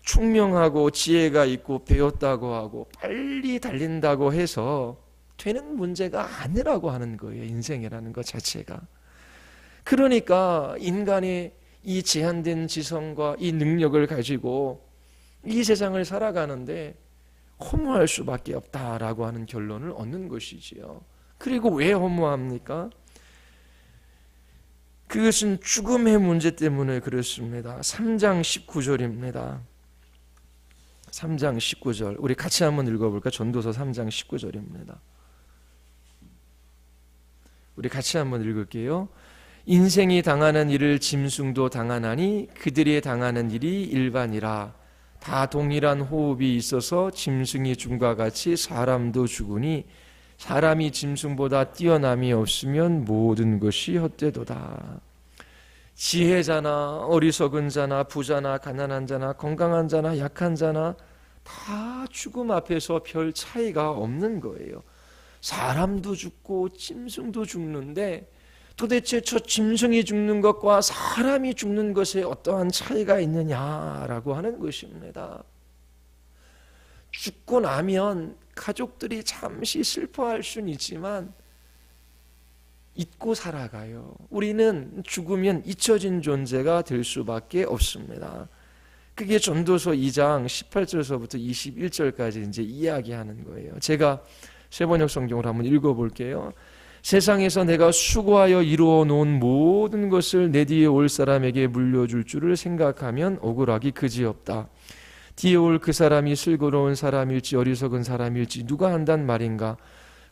총명하고 지혜가 있고 배웠다고 하고 빨리 달린다고 해서 되는 문제가 아니라고 하는 거예요. 인생이라는 것 자체가. 그러니까 인간의 이 제한된 지성과 이 능력을 가지고 이 세상을 살아가는데 허무할 수밖에 없다라고 하는 결론을 얻는 것이지요. 그리고 왜 허무합니까? 그것은 죽음의 문제 때문에 그렇습니다. 3장 19절입니다. 3장 19절 우리 같이 한번 읽어볼까? 전도서 3장 19절입니다. 우리 같이 한번 읽을게요. 인생이 당하는 일을 짐승도 당하나니 그들이 당하는 일이 일반이라. 다 동일한 호흡이 있어서 짐승이 죽음과 같이 사람도 죽으니 사람이 짐승보다 뛰어남이 없으면 모든 것이 헛되도다. 지혜자나 어리석은 자나 부자나 가난한 자나 건강한 자나 약한 자나 다 죽음 앞에서 별 차이가 없는 거예요. 사람도 죽고 짐승도 죽는데 도대체 저 짐승이 죽는 것과 사람이 죽는 것에 어떠한 차이가 있느냐라고 하는 것입니다. 죽고 나면 가족들이 잠시 슬퍼할 수는 있지만 잊고 살아가요. 우리는 죽으면 잊혀진 존재가 될 수밖에 없습니다. 그게 전도서 2장 18절서부터 21절까지 이제 이야기하는 거예요. 제가 세번역 성경을 한번 읽어볼게요. 세상에서 내가 수고하여 이루어 놓은 모든 것을 내 뒤에 올 사람에게 물려줄 줄을 생각하면 억울하기 그지없다. 뒤에 올 그 사람이 슬기로운 사람일지 어리석은 사람일지 누가 한단 말인가.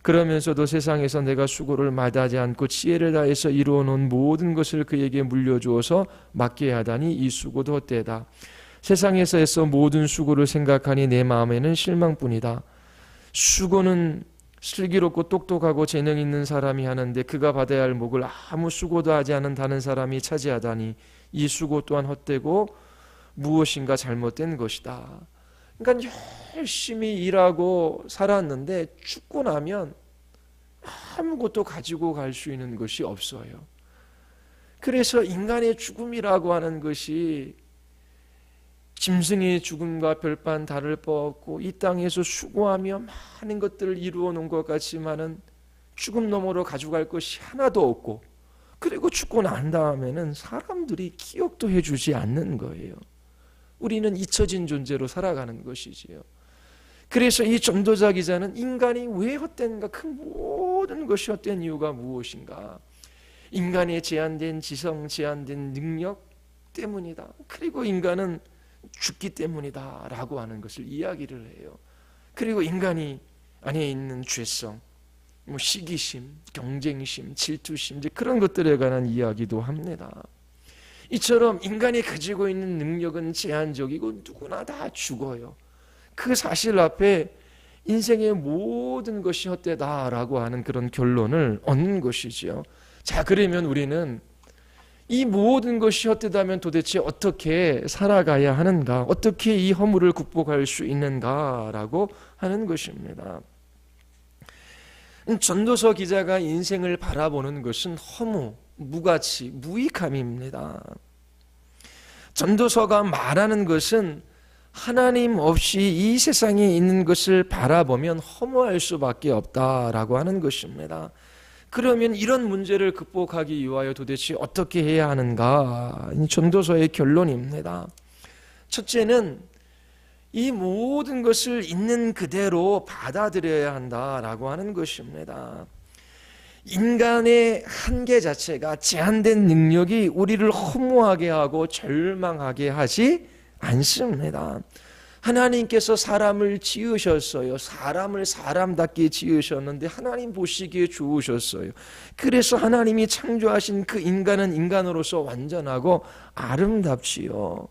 그러면서도 세상에서 내가 수고를 마다하지 않고 지혜를 다해서 이루어 놓은 모든 것을 그에게 물려주어서 맡게 하다니 이 수고도 헛되다. 세상에서 애써 모든 수고를 생각하니 내 마음에는 실망뿐이다. 수고는 슬기롭고 똑똑하고 재능 있는 사람이 하는데 그가 받아야 할 목을 아무 수고도 하지 않은 다른 사람이 차지하다니 이 수고 또한 헛되고 무엇인가 잘못된 것이다. 그러니까 열심히 일하고 살았는데 죽고 나면 아무것도 가지고 갈 수 있는 것이 없어요. 그래서 인간의 죽음이라고 하는 것이 짐승의 죽음과 별반 다를 바 없고 이 땅에서 수고하며 많은 것들을 이루어 놓은 것 같지만은 죽음 너머로 가져갈 것이 하나도 없고 그리고 죽고 난 다음에는 사람들이 기억도 해주지 않는 거예요. 우리는 잊혀진 존재로 살아가는 것이지요. 그래서 이 전도자 기자는 인간이 왜 헛된가? 그 모든 것이 헛된 이유가 무엇인가? 인간의 제한된 지성, 제한된 능력 때문이다. 그리고 인간은 죽기 때문이다 라고 하는 것을 이야기를 해요. 그리고 인간이 안에 있는 죄성, 시기심, 경쟁심, 질투심 이제 그런 것들에 관한 이야기도 합니다. 이처럼 인간이 가지고 있는 능력은 제한적이고 누구나 다 죽어요. 그 사실 앞에 인생의 모든 것이 헛되다라고 하는 그런 결론을 얻는 것이지요. 자, 그러면 우리는 이 모든 것이 헛되다면 도대체 어떻게 살아가야 하는가? 어떻게 이 허물을 극복할 수 있는가라고 하는 것입니다. 전도서 기자가 인생을 바라보는 것은 허무, 무가치, 무익함입니다. 전도서가 말하는 것은 하나님 없이 이 세상에 있는 것을 바라보면 허무할 수밖에 없다라고 하는 것입니다. 그러면 이런 문제를 극복하기 위하여 도대체 어떻게 해야 하는가? 이 전도서의 결론입니다. 첫째는 이 모든 것을 있는 그대로 받아들여야 한다라고 하는 것입니다. 인간의 한계 자체가 제한된 능력이 우리를 허무하게 하고 절망하게 하지 않습니다. 하나님께서 사람을 지으셨어요. 사람을 사람답게 지으셨는데 하나님 보시기에 좋으셨어요. 그래서 하나님이 창조하신 그 인간은 인간으로서 완전하고 아름답지요.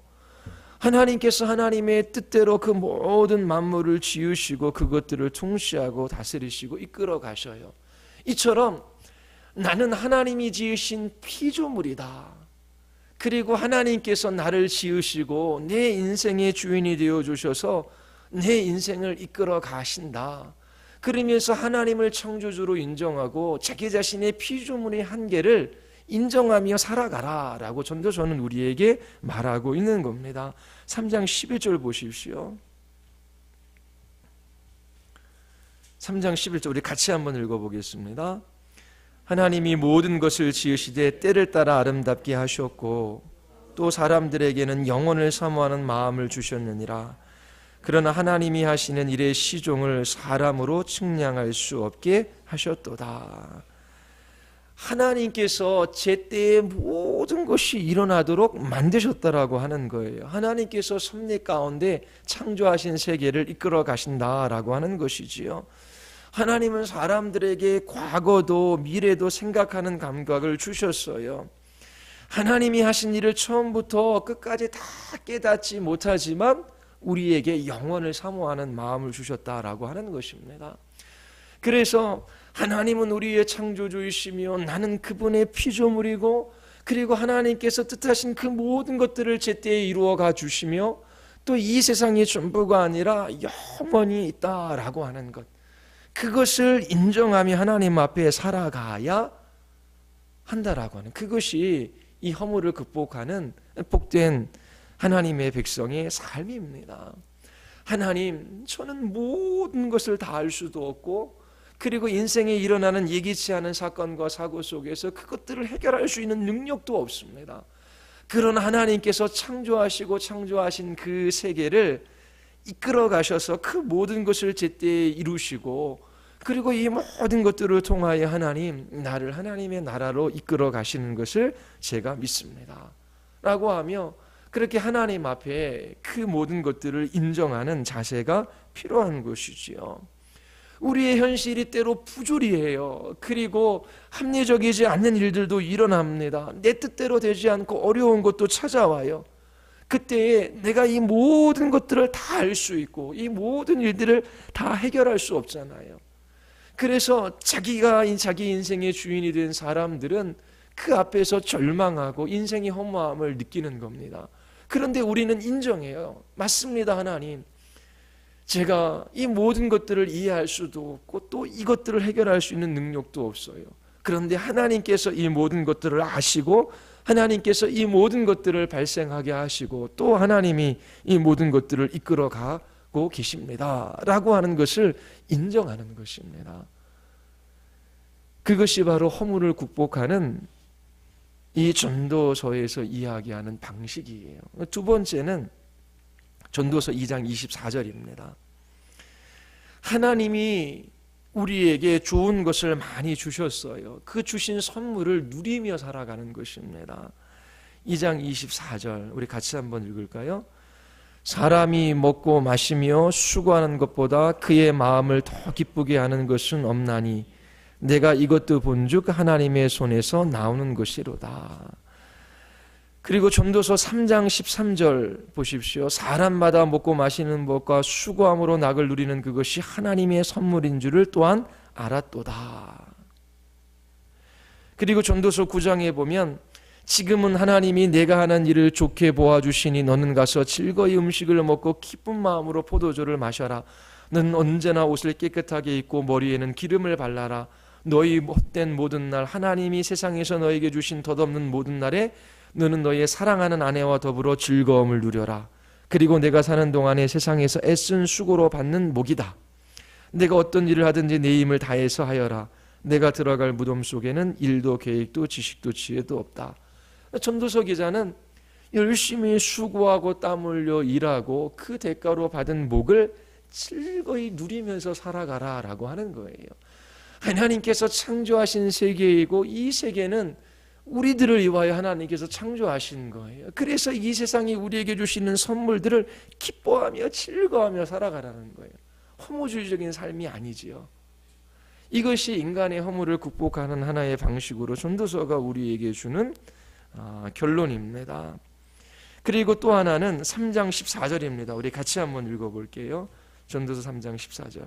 하나님께서 하나님의 뜻대로 그 모든 만물을 지으시고 그것들을 통치하고 다스리시고 이끌어 가셔요. 이처럼 나는 하나님이 지으신 피조물이다. 그리고 하나님께서 나를 지으시고 내 인생의 주인이 되어주셔서 내 인생을 이끌어 가신다. 그러면서 하나님을 창조주로 인정하고 자기 자신의 피조물의 한계를 인정하며 살아가라 라고 전도서는 우리에게 말하고 있는 겁니다. 3장 11절 보십시오. 3장 11절 우리 같이 한번 읽어보겠습니다. 하나님이 모든 것을 지으시되 때를 따라 아름답게 하셨고 또 사람들에게는 영혼을 사모하는 마음을 주셨느니라. 그러나 하나님이 하시는 일의 시종을 사람으로 측량할 수 없게 하셨도다. 하나님께서 제때에 모든 것이 일어나도록 만드셨다라고 하는 거예요. 하나님께서 섭리 가운데 창조하신 세계를 이끌어 가신다라고 하는 것이지요. 하나님은 사람들에게 과거도 미래도 생각하는 감각을 주셨어요. 하나님이 하신 일을 처음부터 끝까지 다 깨닫지 못하지만 우리에게 영원을 사모하는 마음을 주셨다라고 하는 것입니다. 그래서 하나님은 우리의 창조주이시며 나는 그분의 피조물이고, 그리고 하나님께서 뜻하신 그 모든 것들을 제때에 이루어가 주시며 또 이 세상이 전부가 아니라 영원히 있다라고 하는 것, 그것을 인정하며 하나님 앞에 살아가야 한다라고 하는, 그것이 이 허물을 극복하는 복된 하나님의 백성의 삶입니다. 하나님, 저는 모든 것을 다 알 수도 없고, 그리고 인생에 일어나는 예기치 않은 사건과 사고 속에서 그것들을 해결할 수 있는 능력도 없습니다. 그러나 하나님께서 창조하시고 창조하신 그 세계를 이끌어 가셔서 그 모든 것을 제때에 이루시고, 그리고 이 모든 것들을 통하여 하나님, 나를 하나님의 나라로 이끌어 가시는 것을 제가 믿습니다 라고 하며, 그렇게 하나님 앞에 그 모든 것들을 인정하는 자세가 필요한 것이지요. 우리의 현실이 때로 부조리해요. 그리고 합리적이지 않는 일들도 일어납니다. 내 뜻대로 되지 않고 어려운 것도 찾아와요. 그때에 내가 이 모든 것들을 다 알 수 있고 이 모든 일들을 다 해결할 수 없잖아요. 그래서 자기가 자기 인생의 주인이 된 사람들은 그 앞에서 절망하고 인생의 허무함을 느끼는 겁니다. 그런데 우리는 인정해요. 맞습니다, 하나님. 제가 이 모든 것들을 이해할 수도 없고 또 이것들을 해결할 수 있는 능력도 없어요. 그런데 하나님께서 이 모든 것들을 아시고 하나님께서 이 모든 것들을 발생하게 하시고 또 하나님이 이 모든 것들을 이끌어 가고 계십니다 라고 하는 것을 인정하는 것입니다. 그것이 바로 허물을 극복하는 이 전도서에서 이야기하는 방식이에요. 두 번째는 전도서 2장 24절입니다. 하나님이 우리에게 좋은 것을 많이 주셨어요. 그 주신 선물을 누리며 살아가는 것입니다. 2장 24절 우리 같이 한번 읽을까요? 사람이 먹고 마시며 수고하는 것보다 그의 마음을 더 기쁘게 하는 것은 없나니 내가 이것도 본즉 하나님의 손에서 나오는 것이로다. 그리고 전도서 3장 13절 보십시오. 사람마다 먹고 마시는 것과 수고함으로 낙을 누리는 그것이 하나님의 선물인 줄을 또한 알았도다. 그리고 전도서 9장에 보면 지금은 하나님이 내가 하는 일을 좋게 보아주시니 너는 가서 즐거이 음식을 먹고 기쁜 마음으로 포도주를 마셔라. 너는 언제나 옷을 깨끗하게 입고 머리에는 기름을 발라라. 너희 헛된 모든 날 하나님이 세상에서 너에게 주신 덧없는 모든 날에 너는 너의 사랑하는 아내와 더불어 즐거움을 누려라. 그리고 내가 사는 동안에 세상에서 애쓴 수고로 받는 목이다. 내가 어떤 일을 하든지 내 힘을 다해서 하여라. 내가 들어갈 무덤 속에는 일도 계획도 지식도 지혜도 없다. 전도서 기자는 열심히 수고하고 땀 흘려 일하고 그 대가로 받은 목을 즐거이 누리면서 살아가라 라고 하는 거예요. 하나님께서 창조하신 세계이고 이 세계는 우리들을 위하여 하나님께서 창조하신 거예요. 그래서 이 세상이 우리에게 주시는 선물들을 기뻐하며 즐거워하며 살아가라는 거예요. 허무주의적인 삶이 아니지요. 이것이 인간의 허물을 극복하는 하나의 방식으로 전도서가 우리에게 주는 결론입니다. 그리고 또 하나는 3장 14절입니다. 우리 같이 한번 읽어볼게요. 전도서 3장 14절.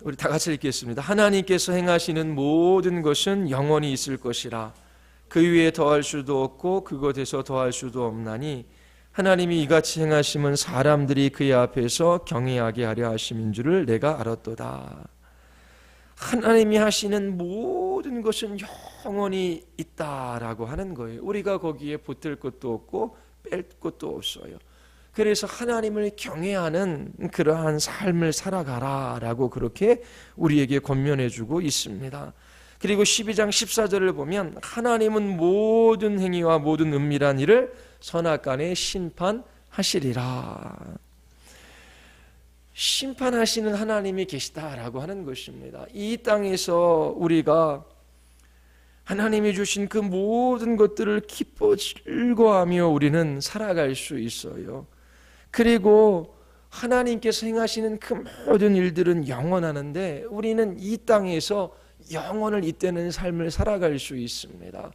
우리 다 같이 읽겠습니다. 하나님께서 행하시는 모든 것은 영원히 있을 것이라. 그 위에 더할 수도 없고 그것에서 더할 수도 없나니 하나님이 이같이 행하심은 사람들이 그의 앞에서 경외하게 하려 하심인 줄을 내가 알았도다. 하나님이 하시는 모든 것은 영원히 있다라고 하는 거예요. 우리가 거기에 보탤 것도 없고 뺄 것도 없어요. 그래서 하나님을 경외하는 그러한 삶을 살아가라라고 그렇게 우리에게 권면해주고 있습니다. 그리고 12장 14절을 보면 하나님은 모든 행위와 모든 은밀한 일을 선악간에 심판하시리라. 심판하시는 하나님이 계시다라고 하는 것입니다. 이 땅에서 우리가 하나님이 주신 그 모든 것들을 기뻐 즐거워하며 우리는 살아갈 수 있어요. 그리고 하나님께서 행하시는 그 모든 일들은 영원하는데 우리는 이 땅에서 영원을 잇대는 삶을 살아갈 수 있습니다.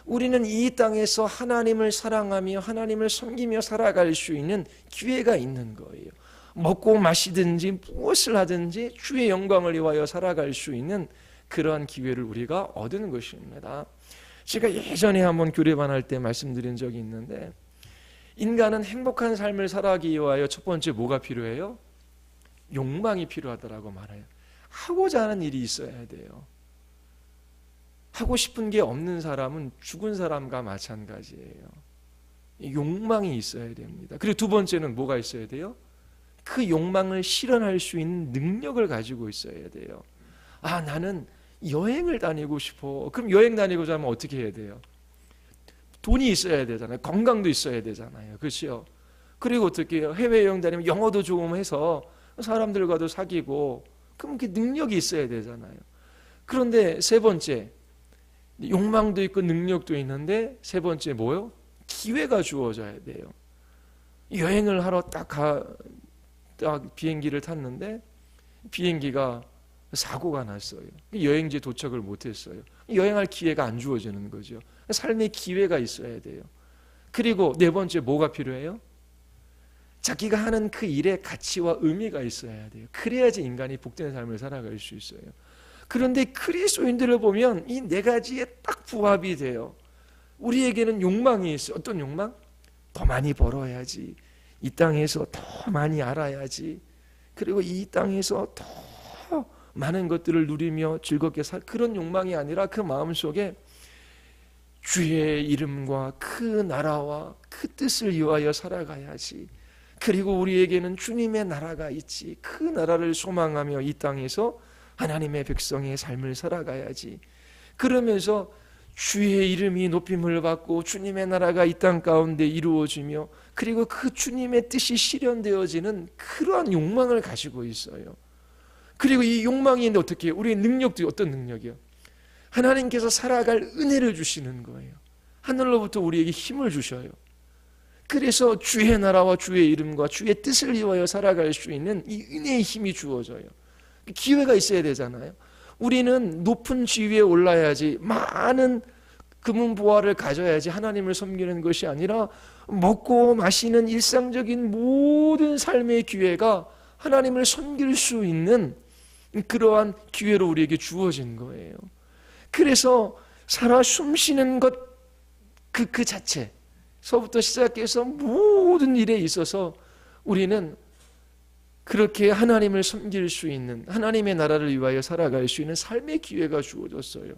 우리는 이 땅에서 하나님을 사랑하며 하나님을 섬기며 살아갈 수 있는 기회가 있는 거예요. 먹고 마시든지 무엇을 하든지 주의 영광을 위하여 살아갈 수 있는 그러한 기회를 우리가 얻은 것입니다. 제가 예전에 한번 교례반할 때 말씀드린 적이 있는데, 인간은 행복한 삶을 살아가기 위하여 첫 번째 뭐가 필요해요? 욕망이 필요하다라고 말해요. 하고자 하는 일이 있어야 돼요. 하고 싶은 게 없는 사람은 죽은 사람과 마찬가지예요. 욕망이 있어야 됩니다. 그리고 두 번째는 뭐가 있어야 돼요? 그 욕망을 실현할 수 있는 능력을 가지고 있어야 돼요. 아, 나는 여행을 다니고 싶어. 그럼 여행 다니고자 하면 어떻게 해야 돼요? 돈이 있어야 되잖아요. 건강도 있어야 되잖아요. 그렇죠? 그리고 어떻게 해요? 해외여행 다니면 영어도 조금 해서 사람들과도 사귀고, 그럼 그 능력이 있어야 되잖아요. 그런데 세 번째, 욕망도 있고 능력도 있는데 세 번째 뭐요? 기회가 주어져야 돼요. 여행을 하러 딱 비행기를 탔는데 비행기가 사고가 났어요. 여행지에 도착을 못했어요. 여행할 기회가 안 주어지는 거죠. 삶의 기회가 있어야 돼요. 그리고 네 번째 뭐가 필요해요? 자기가 하는 그 일에 가치와 의미가 있어야 돼요. 그래야지 인간이 복된 삶을 살아갈 수 있어요. 그런데 그리스도인들을 보면 이 네 가지에 딱 부합이 돼요. 우리에게는 욕망이 있어요. 어떤 욕망? 더 많이 벌어야지. 이 땅에서 더 많이 알아야지. 그리고 이 땅에서 더 많은 것들을 누리며 즐겁게 그런 욕망이 아니라 그 마음속에 주의 이름과 그 나라와 그 뜻을 위하여 살아가야지. 그리고 우리에게는 주님의 나라가 있지. 그 나라를 소망하며 이 땅에서 하나님의 백성의 삶을 살아가야지. 그러면서 주의 이름이 높임을 받고 주님의 나라가 이 땅 가운데 이루어지며 그리고 그 주님의 뜻이 실현되어지는 그러한 욕망을 가지고 있어요. 그리고 이 욕망이 있는데 어떻게 해요? 우리의 능력도 어떤 능력이요? 하나님께서 살아갈 은혜를 주시는 거예요. 하늘로부터 우리에게 힘을 주셔요. 그래서 주의 나라와 주의 이름과 주의 뜻을 위하여 살아갈 수 있는 이 은혜의 힘이 주어져요. 기회가 있어야 되잖아요. 우리는 높은 지위에 올라야지, 많은 금은보화를 가져야지 하나님을 섬기는 것이 아니라 먹고 마시는 일상적인 모든 삶의 기회가 하나님을 섬길 수 있는 그러한 기회로 우리에게 주어진 거예요. 그래서 살아 숨쉬는 것 그 자체서부터 시작해서 모든 일에 있어서 우리는 그렇게 하나님을 섬길 수 있는, 하나님의 나라를 위하여 살아갈 수 있는 삶의 기회가 주어졌어요.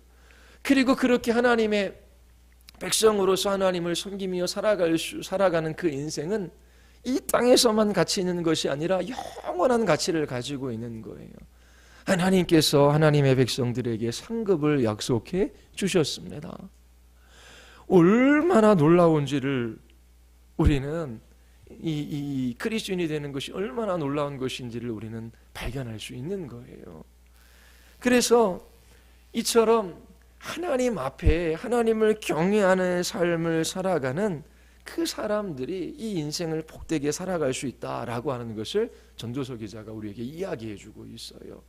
그리고 그렇게 하나님의 백성으로서 하나님을 섬기며 살아가는 그 인생은 이 땅에서만 가치 있는 것이 아니라 영원한 가치를 가지고 있는 거예요. 하나님께서 하나님의 백성들에게 상급을 약속해 주셨습니다. 얼마나 놀라운지를 우리는 이 그리스도인이 되는 것이 얼마나 놀라운 것인지를 우리는 발견할 수 있는 거예요. 그래서 이처럼 하나님 앞에 하나님을 경외하는 삶을 살아가는 그 사람들이 이 인생을 복되게 살아갈 수 있다라고 하는 것을 전도서 기자가 우리에게 이야기해 주고 있어요.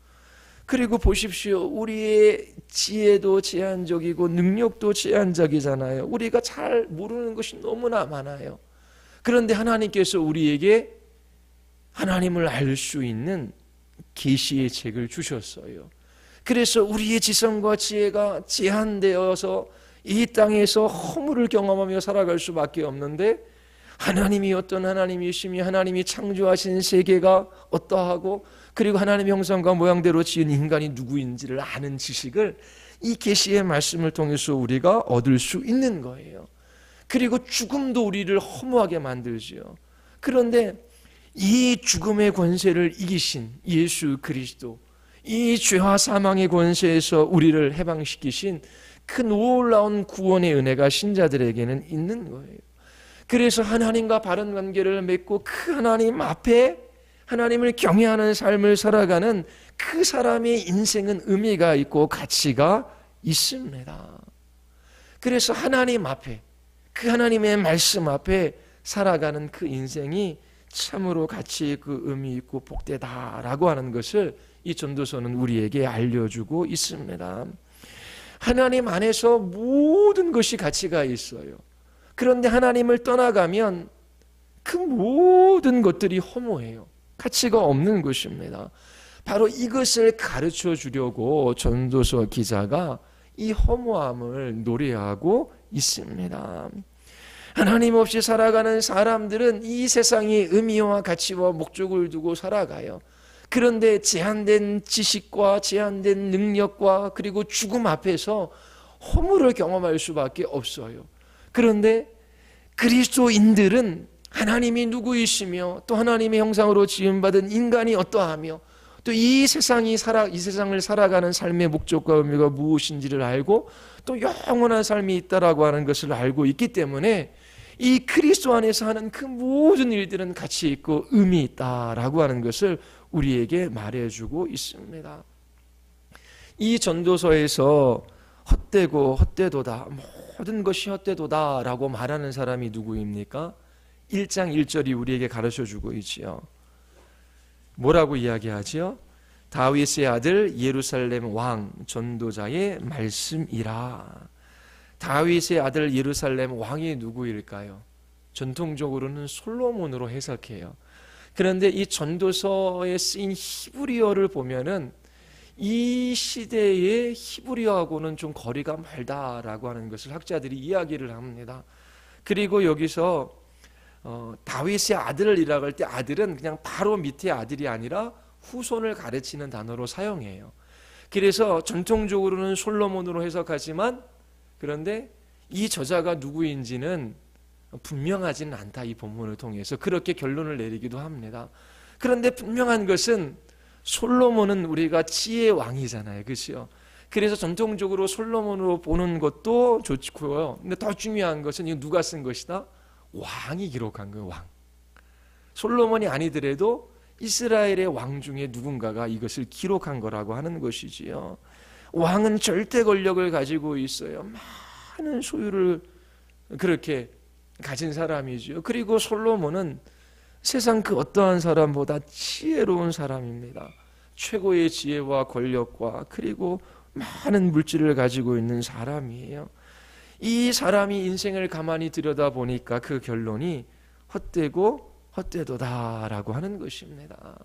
그리고 보십시오. 우리의 지혜도 제한적이고 능력도 제한적이잖아요. 우리가 잘 모르는 것이 너무나 많아요. 그런데 하나님께서 우리에게 하나님을 알 수 있는 계시의 책을 주셨어요. 그래서 우리의 지성과 지혜가 제한되어서 이 땅에서 허물을 경험하며 살아갈 수밖에 없는데, 하나님이 어떤 하나님이시며 하나님이 창조하신 세계가 어떠하고 그리고 하나님의 형상과 모양대로 지은 인간이 누구인지를 아는 지식을 이 계시의 말씀을 통해서 우리가 얻을 수 있는 거예요. 그리고 죽음도 우리를 허무하게 만들지요. 그런데 이 죽음의 권세를 이기신 예수 그리스도, 이 죄와 사망의 권세에서 우리를 해방시키신 그 놀라운 구원의 은혜가 신자들에게는 있는 거예요. 그래서 하나님과 바른 관계를 맺고 그 하나님 앞에 하나님을 경외하는 삶을 살아가는 그 사람의 인생은 의미가 있고 가치가 있습니다. 그래서 하나님 앞에, 그 하나님의 말씀 앞에 살아가는 그 인생이 참으로 가치 있고 의미 있고 복되다라고 하는 것을 이 전도서는 우리에게 알려주고 있습니다. 하나님 안에서 모든 것이 가치가 있어요. 그런데 하나님을 떠나가면 그 모든 것들이 허무해요. 가치가 없는 것입니다. 바로 이것을 가르쳐 주려고 전도서 기자가 이 허무함을 노래하고 있습니다. 하나님 없이 살아가는 사람들은 이 세상의 의미와 가치와 목적을 두고 살아가요. 그런데 제한된 지식과 제한된 능력과 그리고 죽음 앞에서 허물을 경험할 수밖에 없어요. 그런데 그리스도인들은 하나님이 누구이시며 또 하나님의 형상으로 지음받은 인간이 어떠하며 또 이 세상을 살아가는 삶의 목적과 의미가 무엇인지를 알고 또 영원한 삶이 있다라고 하는 것을 알고 있기 때문에 이 그리스도 안에서 하는 그 모든 일들은 가치 있고 의미 있다라고 하는 것을 우리에게 말해주고 있습니다. 이 전도서에서 헛되고 헛되도다, 모든 것이 헛되도다 라고 말하는 사람이 누구입니까? 1장 1절이 우리에게 가르쳐주고 있지요. 뭐라고 이야기하지요? 다윗의 아들 예루살렘 왕 전도자의 말씀이라. 다윗의 아들 예루살렘 왕이 누구일까요? 전통적으로는 솔로몬으로 해석해요. 그런데 이 전도서에 쓰인 히브리어를 보면은 이 시대의 히브리어하고는 좀 거리가 멀다라고 하는 것을 학자들이 이야기를 합니다. 그리고 여기서 다윗의 아들이라고 할 때 아들은 그냥 바로 밑에 아들이 아니라 후손을 가르치는 단어로 사용해요. 그래서 전통적으로는 솔로몬으로 해석하지만 그런데 이 저자가 누구인지는 분명하지는 않다. 이 본문을 통해서 그렇게 결론을 내리기도 합니다. 그런데 분명한 것은 솔로몬은 우리가 지혜의 왕이잖아요. 그렇죠? 그래서 전통적으로 솔로몬으로 보는 것도 좋고요. 근데 더 중요한 것은 이거 누가 쓴 것이다? 왕이 기록한 거예요. 왕. 솔로몬이 아니더라도 이스라엘의 왕 중에 누군가가 이것을 기록한 거라고 하는 것이지요. 왕은 절대 권력을 가지고 있어요. 많은 소유를 그렇게 가진 사람이죠. 그리고 솔로몬은 세상 그 어떠한 사람보다 지혜로운 사람입니다. 최고의 지혜와 권력과 그리고 많은 물질을 가지고 있는 사람이에요. 이 사람이 인생을 가만히 들여다보니까 그 결론이 헛되고 헛되도다라고 하는 것입니다.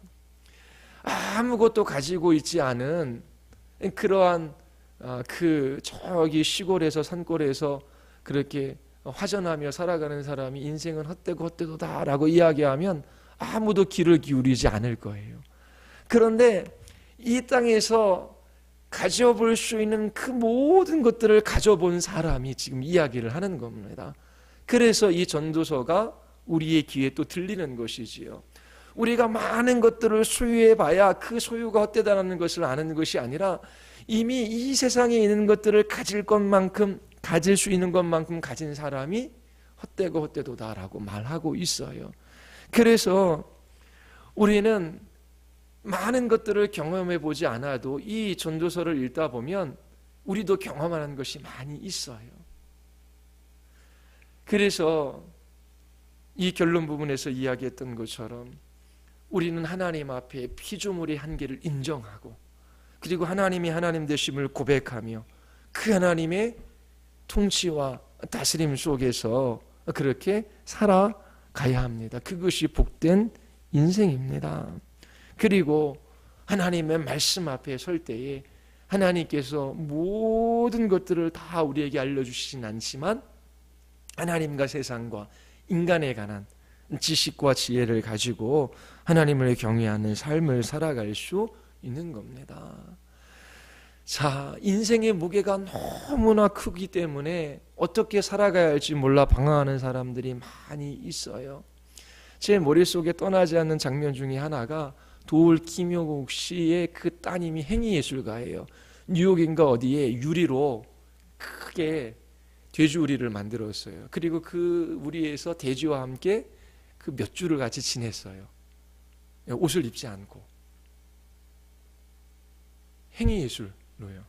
아무것도 가지고 있지 않은 그러한 저기 시골에서 산골에서 그렇게 화전하며 살아가는 사람이 인생은 헛되고 헛되도다라고 이야기하면 아무도 귀를 기울이지 않을 거예요. 그런데 이 땅에서 가져볼 수 있는 그 모든 것들을 가져본 사람이 지금 이야기를 하는 겁니다. 그래서 이 전도서가 우리의 귀에 또 들리는 것이지요. 우리가 많은 것들을 소유해봐야 그 소유가 헛되다는 것을 아는 것이 아니라 이미 이 세상에 있는 것들을 가질 수 있는 것만큼 가진 사람이 헛되고 헛되도다라고 말하고 있어요. 그래서 우리는 많은 것들을 경험해 보지 않아도 이 전도서를 읽다 보면 우리도 경험하는 것이 많이 있어요. 그래서 이 결론 부분에서 이야기했던 것처럼 우리는 하나님 앞에 피조물의 한계를 인정하고 그리고 하나님이 하나님 되심을 고백하며 그 하나님의 통치와 다스림 속에서 그렇게 살아가야 합니다. 그것이 복된 인생입니다. 그리고 하나님의 말씀 앞에 설 때에 하나님께서 모든 것들을 다 우리에게 알려주시진 않지만 하나님과 세상과 인간에 관한 지식과 지혜를 가지고 하나님을 경외하는 삶을 살아갈 수 있는 겁니다. 자, 인생의 무게가 너무나 크기 때문에 어떻게 살아가야 할지 몰라 방황하는 사람들이 많이 있어요. 제 머릿속에 떠나지 않는 장면 중에 하나가 도울 김용욱 씨의 그 따님이 행위예술가예요. 뉴욕인가 어디에 유리로 크게 돼지우리를 만들었어요. 그리고 그 우리에서 돼지와 함께 그 몇 주를 같이 지냈어요. 옷을 입지 않고 행위예술로요.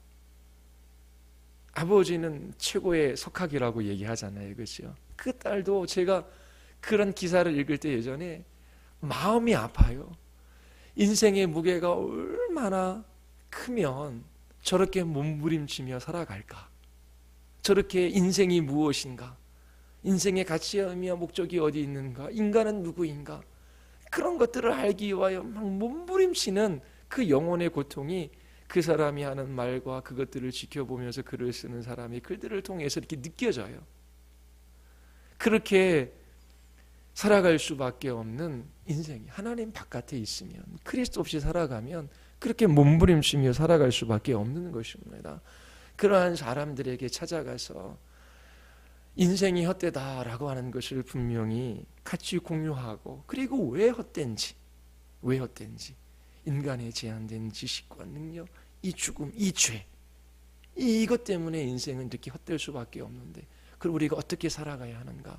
아버지는 최고의 석학이라고 얘기하잖아요. 그렇죠? 그 딸도 제가 그런 기사를 읽을 때 예전에 마음이 아파요. 인생의 무게가 얼마나 크면 저렇게 몸부림치며 살아갈까? 저렇게 인생이 무엇인가? 인생의 가치와 의미와 목적이 어디 있는가? 인간은 누구인가? 그런 것들을 알기 위하여 막 몸부림치는 그 영혼의 고통이 그 사람이 하는 말과 그것들을 지켜보면서 글을 쓰는 사람이 글들을 통해서 이렇게 느껴져요. 그렇게 살아갈 수밖에 없는 인생이 하나님 바깥에 있으면, 그리스도 없이 살아가면 그렇게 몸부림치며 살아갈 수밖에 없는 것입니다. 그러한 사람들에게 찾아가서 인생이 헛되다라고 하는 것을 분명히 같이 공유하고, 그리고 왜 헛된지, 인간의 제한된 지식과 능력, 이 죽음, 이 죄, 이것 때문에 인생은 이렇게 헛될 수밖에 없는데, 그럼 우리가 어떻게 살아가야 하는가?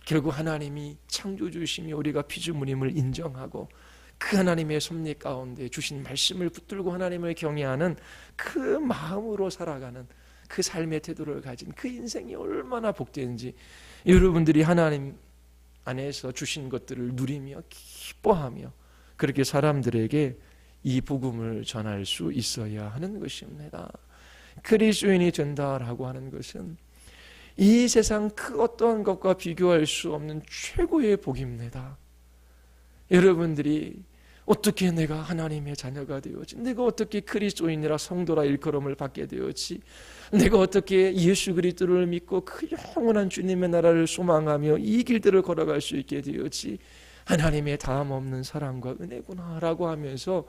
결국 하나님이 창조주시며 우리가 피조물임을 인정하고 그 하나님의 섭리 가운데 주신 말씀을 붙들고 하나님을 경외하는 그 마음으로 살아가는 그 삶의 태도를 가진 그 인생이 얼마나 복된지, 여러분들이 하나님 안에서 주신 것들을 누리며 기뻐하며 그렇게 사람들에게 이 복음을 전할 수 있어야 하는 것입니다. 그리스도인이 된다라고 하는 것은 이 세상 그 어떠한 것과 비교할 수 없는 최고의 복입니다. 여러분들이 어떻게 내가 하나님의 자녀가 되었지? 내가 어떻게 그리스도인이라 성도라 일컬음을 받게 되었지? 내가 어떻게 예수 그리스도를 믿고 그 영원한 주님의 나라를 소망하며 이 길들을 걸어갈 수 있게 되었지? 하나님의 다함 없는 사랑과 은혜구나라고 하면서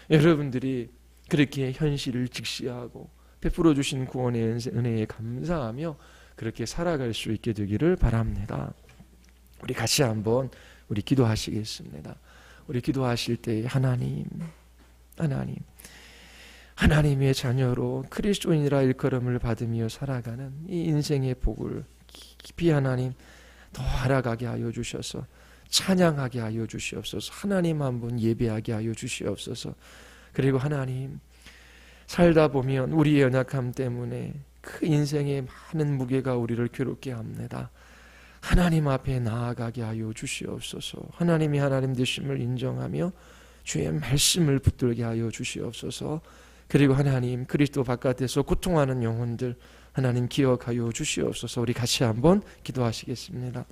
여러분들이 그렇게 현실을 직시하고 베풀어 주신 구원의 은혜에 감사하며 그렇게 살아갈 수 있게 되기를 바랍니다. 우리 같이 한번 우리 기도하시겠습니다. 우리 기도하실 때 하나님의 자녀로 그리스도인이라 일컬음을 받으며 살아가는 이 인생의 복을 깊이 하나님 더 알아가게 하여 주셔서 찬양하게 하여 주시옵소서. 하나님 한 분 예배하게 하여 주시옵소서. 그리고 하나님, 살다 보면 우리의 연약함 때문에 그 인생의 많은 무게가 우리를 괴롭게 합니다. 하나님 앞에 나아가게 하여 주시옵소서. 하나님이 하나님 되심을 인정하며 주의 말씀을 붙들게 하여 주시옵소서. 그리고 하나님, 그리스도 바깥에서 고통하는 영혼들 하나님 기억하여 주시옵소서. 우리 같이 한번 기도하시겠습니다.